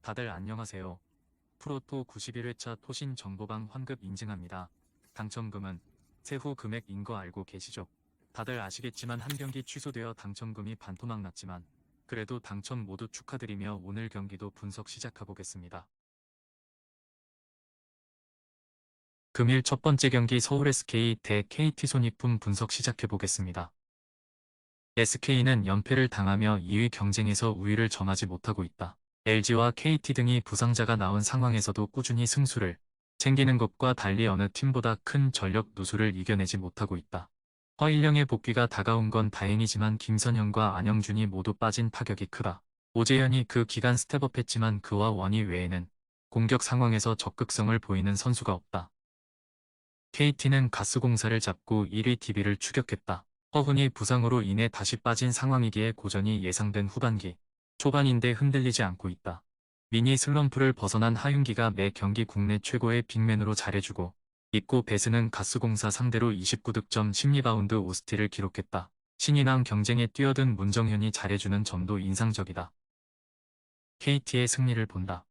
다들 안녕하세요. 프로토 91회차 토신 정보방 환급 인증합니다. 당첨금은 세후 금액인 거 알고 계시죠? 다들 아시겠지만 한 경기 취소되어 당첨금이 반토막 났지만 그래도 당첨 모두 축하드리며 오늘 경기도 분석 시작해보겠습니다. 금일 첫 번째 경기 서울 SK 대 KT 손익분 분석 시작해보겠습니다. SK는 연패를 당하며 2위 경쟁에서 우위를 점하지 못하고 있다. LG와 KT 등이 부상자가 나온 상황에서도 꾸준히 승수를 챙기는 것과 달리 어느 팀보다 큰 전력 누수를 이겨내지 못하고 있다. 허일영의 복귀가 다가온 건 다행이지만 김선영과 안영준이 모두 빠진 타격이 크다. 오재현이 그 기간 스텝업했지만 그와 원희 외에는 공격 상황에서 적극성을 보이는 선수가 없다. KT는 가스공사를 잡고 1위 DB를 추격했다. 허훈이 부상으로 인해 다시 빠진 상황이기에 고전이 예상된 후반기 초반인데 흔들리지 않고 있다. 미니 슬럼프를 벗어난 하윤기가 매 경기 국내 최고의 빅맨으로 잘해주고 있고 배스는 가스공사 상대로 29득점 10리바운드 5스틸을 기록했다. 신인왕 경쟁에 뛰어든 문정현이 잘해주는 점도 인상적이다. KT의 승리를 본다.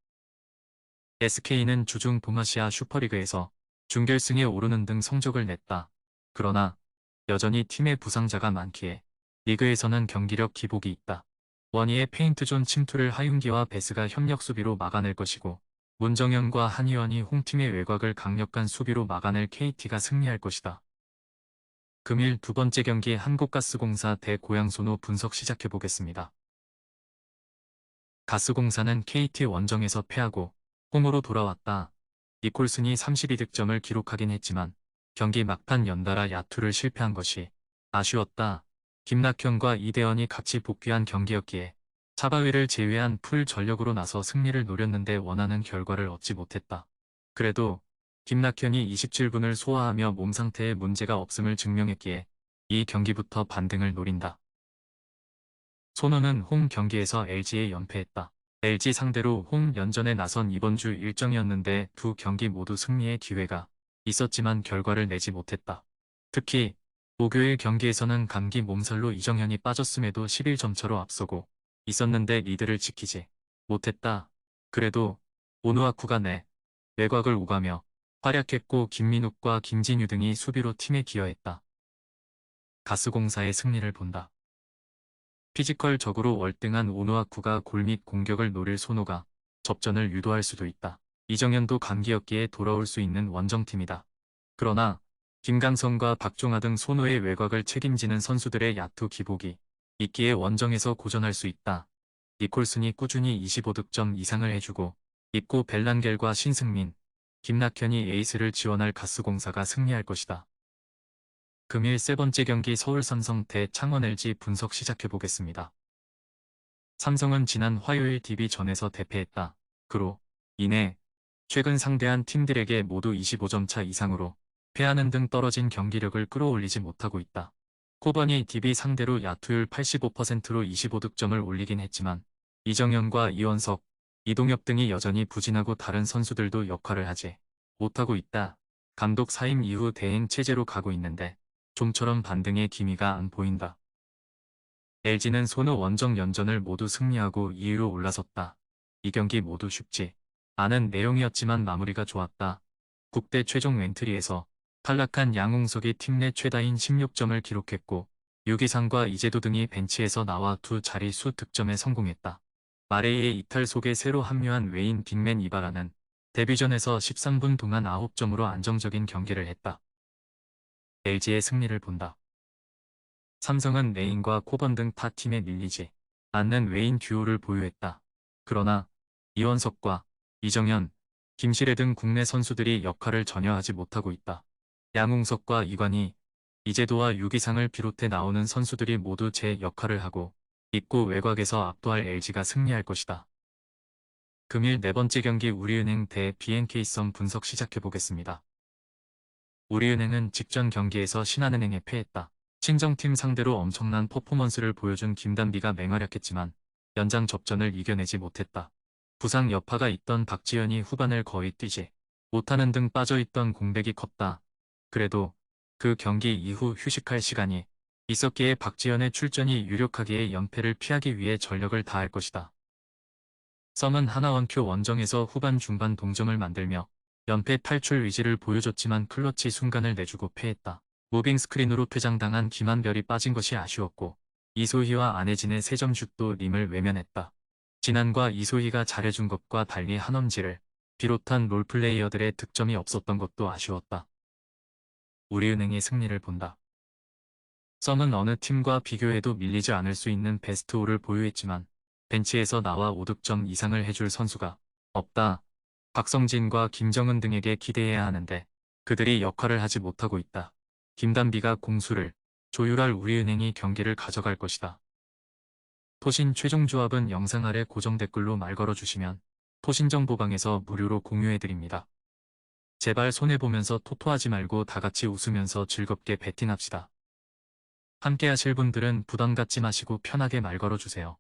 SK는 주중 동아시아 슈퍼리그에서 준결승에 오르는 등 성적을 냈다. 그러나 여전히 팀의 부상자가 많기에 리그에서는 경기력 기복이 있다. 원희의 페인트존 침투를 하윤기와 베스가 협력 수비로 막아낼 것이고 문정현과 한희원이 홈팀의 외곽을 강력한 수비로 막아낼 KT가 승리할 것이다. 금일 두 번째 경기 한국가스공사 대 고양소노 분석 시작해보겠습니다. 가스공사는 KT 원정에서 패하고 홈으로 돌아왔다. 니콜슨이 32득점을 기록하긴 했지만 경기 막판 연달아 야투를 실패한 것이 아쉬웠다. 김낙현과 이대헌이 같이 복귀한 경기였기에 차바위를 제외한 풀 전력으로 나서 승리를 노렸는데 원하는 결과를 얻지 못했다. 그래도 김낙현이 27분을 소화하며 몸 상태에 문제가 없음을 증명했기에 이 경기부터 반등을 노린다. 손호는 홈 경기에서 LG에 연패했다. LG 상대로 홈 연전에 나선 이번 주 일정이었는데 두 경기 모두 승리의 기회가 있었지만 결과를 내지 못했다. 특히 목요일 경기에서는 감기 몸살로 이정현이 빠졌음에도 11점 차로 앞서고 있었는데 리드를 지키지 못했다. 그래도 오누아쿠가 내 외곽을 오가며 활약했고 김민욱과 김진유 등이 수비로 팀에 기여했다. 가스공사의 승리를 본다. 피지컬적으로 월등한 오누아쿠가 골 및 공격을 노릴 손호가 접전을 유도할 수도 있다. 이정현도 감기였기에 돌아올 수 있는 원정팀이다. 그러나 김강성과 박종하 등 손호의 외곽을 책임지는 선수들의 야투 기복이 있기에 원정에서 고전할 수 있다. 니콜슨이 꾸준히 25득점 이상을 해주고 있고 벨란겔과 신승민, 김낙현이 에이스를 지원할 가스공사가 승리할 것이다. 금일 세 번째 경기 서울삼성 대 창원 LG 분석 시작해보겠습니다. 삼성은 지난 화요일 DB전에서 대패했다. 그로 인해 최근 상대한 팀들에게 모두 25점 차 이상으로 패하는 등 떨어진 경기력을 끌어올리지 못하고 있다. 코번이 DB 상대로 야투율 85%로 25득점을 올리긴 했지만 이정현과 이원석, 이동엽 등이 여전히 부진하고 다른 선수들도 역할을 하지 못하고 있다. 감독 사임 이후 대행 체제로 가고 있는데 좀처럼 반등의 기미가 안 보인다. LG는 손호 원정 연전을 모두 승리하고 2위로 올라섰다. 이 경기 모두 쉽지 않은 내용이었지만 마무리가 좋았다. 국대 최종 엔트리에서 탈락한 양홍석이 팀 내 최다인 16점을 기록했고 유기상과 이재도 등이 벤치에서 나와 두 자릿수 득점에 성공했다. 마레이의 이탈 속에 새로 합류한 외인 빅맨 이바라는 데뷔전에서 13분 동안 9점으로 안정적인 경기를 했다. LG의 승리를 본다. 삼성은 레인과 코번 등 타 팀에 밀리지 않는 외인 듀오를 보유했다. 그러나 이원석과 이정현, 김시래 등 국내 선수들이 역할을 전혀 하지 못하고 있다. 양홍석과 이관희, 이재도와 유기상을 비롯해 나오는 선수들이 모두 제 역할을 하고 있고 외곽에서 압도할 LG가 승리할 것이다. 금일 네 번째 경기 우리은행 대 BNK썸 분석 시작해보겠습니다. 우리은행은 직전 경기에서 신한은행에 패했다. 친정팀 상대로 엄청난 퍼포먼스를 보여준 김단비가 맹활약했지만 연장 접전을 이겨내지 못했다. 부상 여파가 있던 박지현이 후반을 거의 뛰지 못하는 등 빠져있던 공백이 컸다. 그래도 그 경기 이후 휴식할 시간이 있었기에 박지현의 출전이 유력하기에 연패를 피하기 위해 전력을 다할 것이다. 썸은 하나원큐 원정에서 후반 중반 동점을 만들며 연패 탈출 의지를 보여줬지만 클러치 순간을 내주고 패했다. 무빙 스크린으로 퇴장당한 김한별이 빠진 것이 아쉬웠고 이소희와 안혜진의 3점 슛도 림을 외면했다. 진한과 이소희가 잘해준 것과 달리 한엄지를 비롯한 롤플레이어들의 득점이 없었던 것도 아쉬웠다. 우리은행의 승리를 본다. 썸은 어느 팀과 비교해도 밀리지 않을 수 있는 베스트 5를 보유했지만 벤치에서 나와 5득점 이상을 해줄 선수가 없다. 박성진과 김정은 등에게 기대해야 하는데 그들이 역할을 하지 못하고 있다. 김단비가 공수를 조율할 우리은행이 경기를 가져갈 것이다. 토신 최종 조합은 영상 아래 고정 댓글로 말 걸어주시면 토신 정보방에서 무료로 공유해드립니다. 제발 손해보면서 토토하지 말고 다같이 웃으면서 즐겁게 베팅합시다. 함께 하실 분들은 부담 갖지 마시고 편하게 말 걸어주세요.